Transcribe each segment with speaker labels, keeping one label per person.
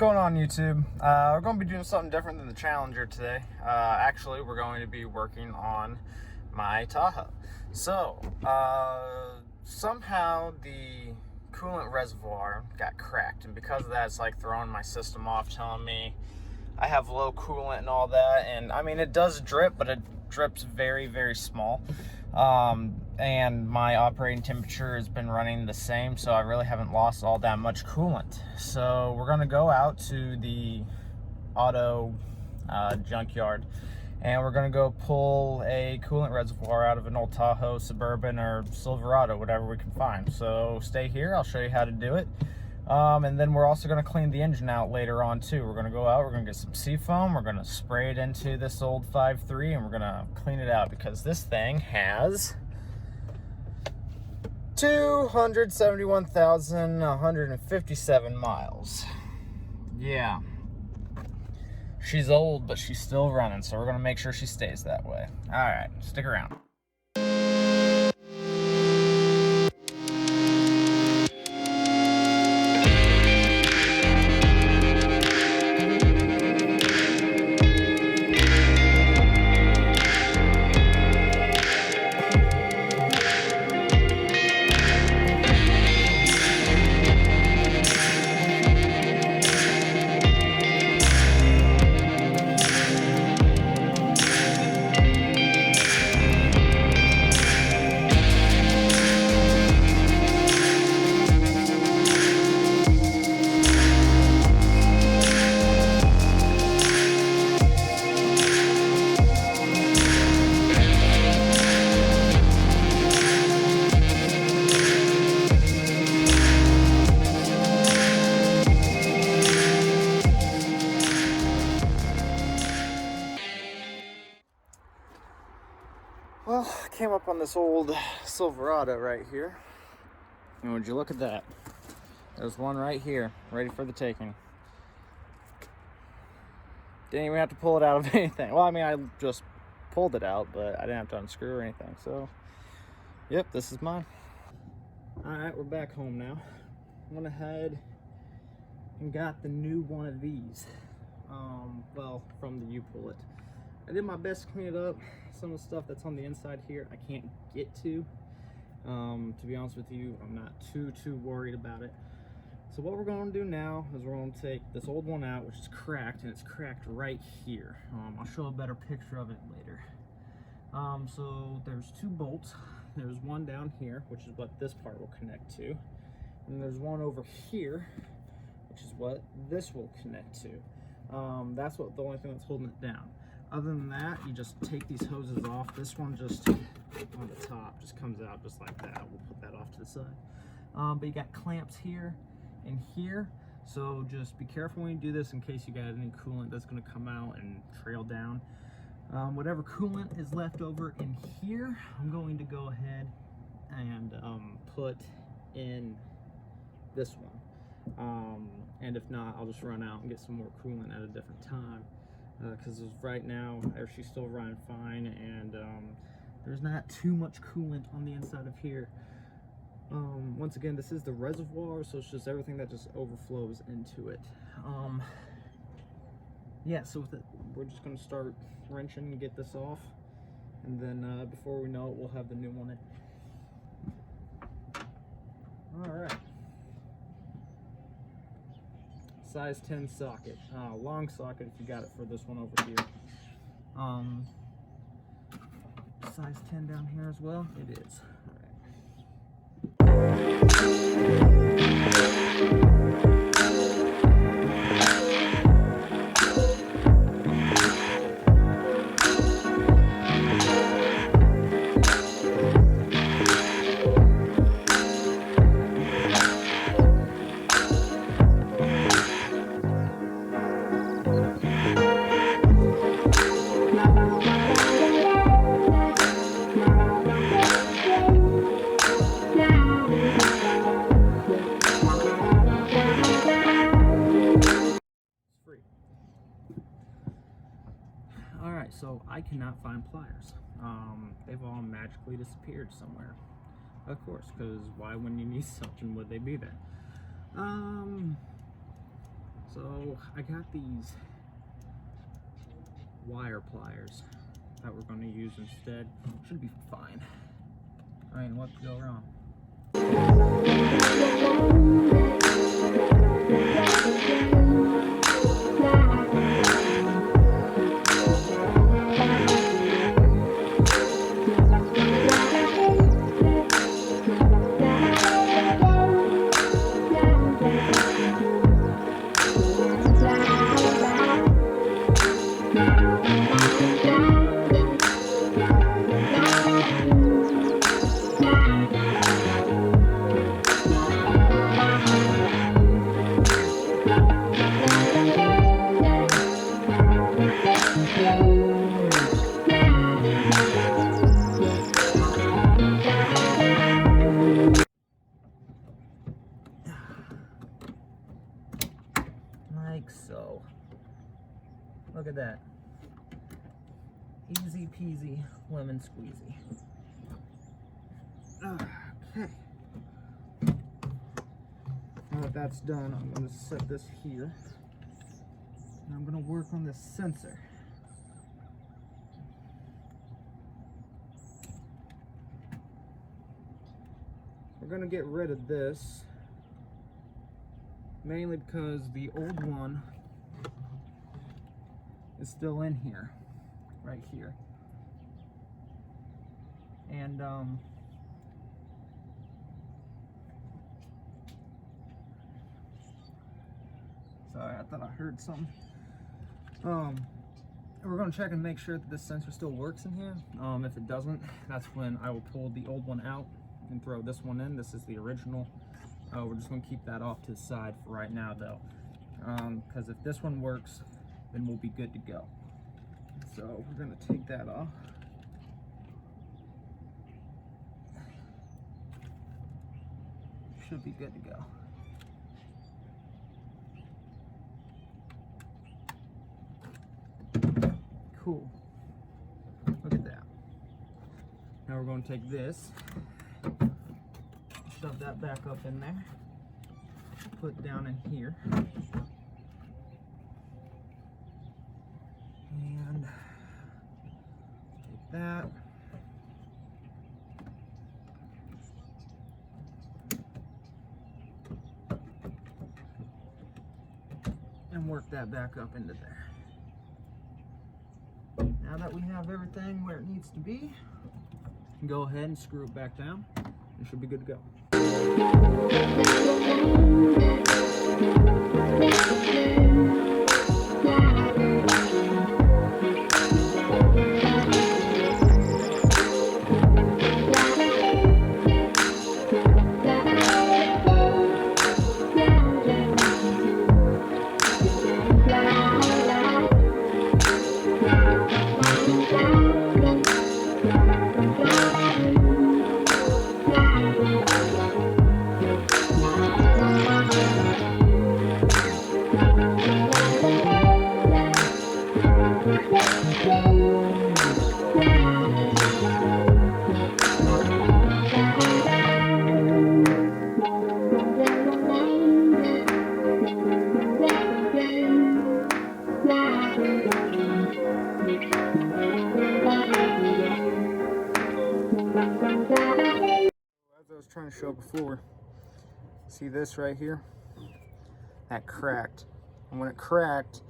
Speaker 1: going on, YouTube? We're going to be doing something different than the Challenger today. Actually, we're going to be working on my Tahoe. So, somehow the coolant reservoir got cracked, and because of that, it's like throwing my system off, telling me I have low coolant and all that. And I mean, it does drip, but it drips very, very small. And my operating temperature has been running the same, so I really haven't lost all that much coolant. So we're gonna go out to the auto junkyard, and we're gonna go pull a coolant reservoir out of an old Tahoe Suburban or Silverado, whatever we can find. So stay here, I'll show you how to do it. And then we're also going to clean the engine out later on too. We're going to go out, we're going to get some seafoam, we're going to spray it into this old 5.3, and we're going to clean it out because this thing has 271,157 miles. Yeah. She's old, but she's still running, so we're going to make sure she stays that way. All right, stick around. Well, I came up on this old Silverado right here, and would you look at that? There's one right here, ready for the taking. Didn't even have to pull it out of anything. Well, I mean, I just pulled it out, but I didn't have to unscrew or anything. So, yep, this is mine. All right, we're back home now. Went ahead and got the new one of these. Well, from the U-Pull-It. I did my best to clean it up. Some of the stuff that's on the inside here I can't get to. To be honest with you, I'm not too worried about it. So what we're going to do now is we're going to take this old one out, which is cracked, and it's cracked right here. I'll show a better picture of it later. So there's two bolts. There's one down here, which is what this part will connect to, and there's one over here, which is what this will connect to. That's the only thing that's holding it down. Other than that, you just take these hoses off. This one just on the top just comes out just like that. We'll put that off to the side. But you got clamps here and here. So just be careful when you do this in case you got any coolant that's going to come out and trail down. Whatever coolant is left over in here, I'm going to go ahead and put in this one. And if not, I'll just run out and get some more coolant at a different time. Because right now she's still running fine, and there's not too much coolant on the inside of here. Once again, this is the reservoir, so it's just everything that just overflows into it. Yeah, so with it, we're just going to start wrenching and get this off, and then before we know it, we'll have the new one in. All right. Size 10 socket, long socket if you got it for this one over here. Size 10 down here as well, it is. All right, so I cannot find pliers. They've all magically disappeared somewhere. Of course, because why when you need something would they be there? So So I got these wire pliers that we're going to use instead. Should be fine. I mean, what could go wrong? Like so. Look at that. Easy peasy lemon squeezy. Okay. Now that that's done, I'm going to set this here. And I'm going to work on this sensor. We're going to get rid of this, mainly because the old one is still in here, right here. And sorry, I thought I heard something. We're going to check and make sure that this sensor still works in here. If it doesn't, that's when I will pull the old one out and throw this one in. This is the original. We're just going to keep that off to the side for right now, though, because if this one works, then we'll be good to go. So we're going to take that off. Should be good to go. Cool. Look at that. Now we're going to take this, shove that back up in there, put it down in here, and take that, and work that back up into there. Now that we have everything where it needs to be, go ahead and screw it back down. It should be good to go. As I was trying to show before, see this right here? That cracked. And when it cracked,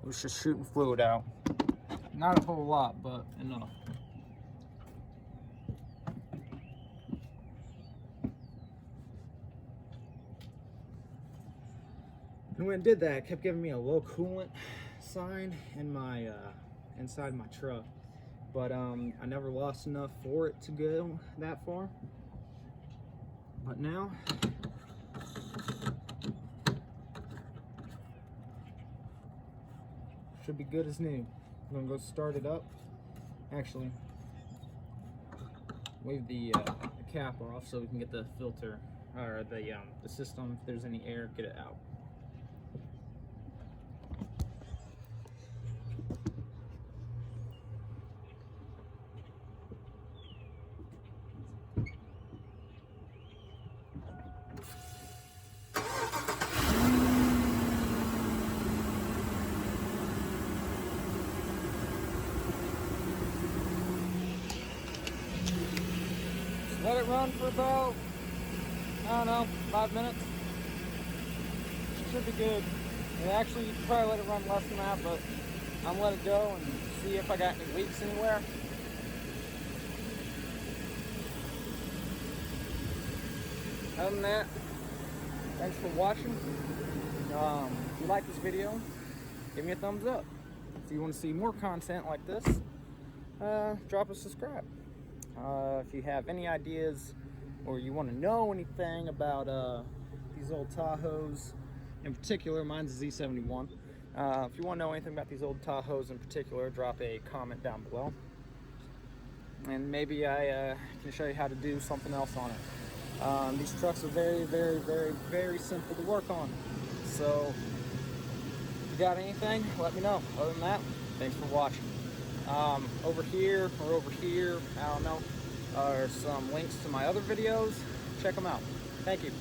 Speaker 1: it was just shooting fluid out. Not a whole lot, but enough. And when it did that, it kept giving me a low coolant sign in my inside my truck. But I never lost enough for it to go that far. But now, should be good as new. I'm gonna go start it up. Actually, wave the cap off so we can get the filter or the system, if there's any air, get it out. Let it run for about, I don't know, 5 minutes. Should be good. And actually, you could probably let it run less than that, but I'm gonna let it go and see if I got any leaks anywhere. Other than that, thanks for watching. If you like this video, give me a thumbs up. If you want to see more content like this, drop a subscribe. If you have any ideas or you want to know anything about these old Tahoes, in particular, mine's a Z71. If you want to know anything about these old Tahoes in particular, drop a comment down below. And maybe I can show you how to do something else on it. These trucks are very, very, very, very simple to work on. So, if you got anything, let me know. Other than that, thanks for watching. Over here, or over here, I don't know, are some links to my other videos. Check them out. Thank you.